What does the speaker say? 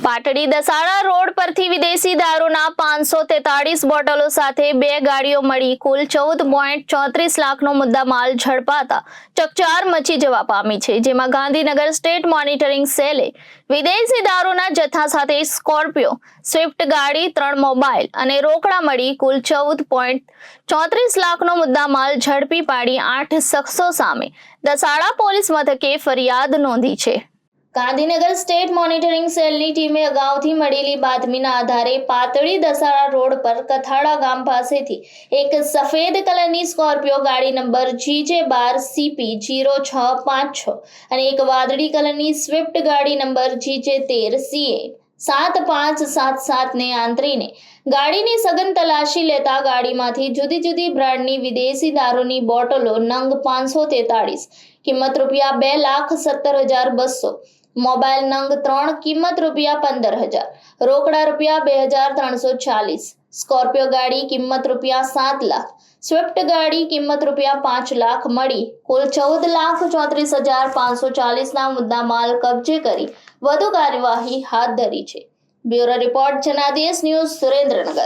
Patdi Dasada road પરથી વિદેશી દારૂના 543 બોટલો સાથે 2 ગાડીઓ મળી કુલ 14.34 લાખનો મુદ્દામાલ ઝડપાતા ચકચાર મચી જવા પામી છે, જેમાં ગાંધીનગર સ્ટેટ મોનિટરિંગ સેલે વિદેશી દારૂના જથ્થા સાથે સ્કોર્પિયો સ્વિફ્ટ ગાડી, 3 મોબાઈલ અને રોકડા મળી કુલ 14.34 લાખનો મુદ્દામાલ ઝડપી પાડી 8 શખ્સો સામે દસાડા પોલીસ મથકે ફરિયાદ નોંધી છે। ગાંધીનગર સ્ટેટ મોનિટરિંગ સેલની ટીમે અગાઉથી મળેલી બાતમીના આધારે પાટડી દસાડા રોડ પર કથાડા ગામ પાસેથી એક સફેદ કલરની સ્કોર્પિયો ગાડી નંબર GJ12CP0656 અને એક વાદળી કલરની સ્વિફ્ટ ગાડી નંબર GJ13CA7577 ને આંતરીને ગાડીની સઘન તલાશી લેતા ગાડીમાંથી જુદી જુદી બ્રાન્ડની વિદેશી દારૂની બોટલો નંગ 543 કિંમત ₹2,17,200, મોબાઈલ નંગ 3 કિંમત ₹15,000, રોકડા ₹2,340, સ્કોર્પિયો ગાડી કિંમત ₹7 લાખ, સ્વિફ્ટ ગાડી કિંમત ₹5 લાખ મળી કુલ 14,34,540ના મુદ્દામાલ કબજે કરી વધુ કાર્યવાહી હાથ ધરી છે। Bureau report Janadesh news, Surendranagar.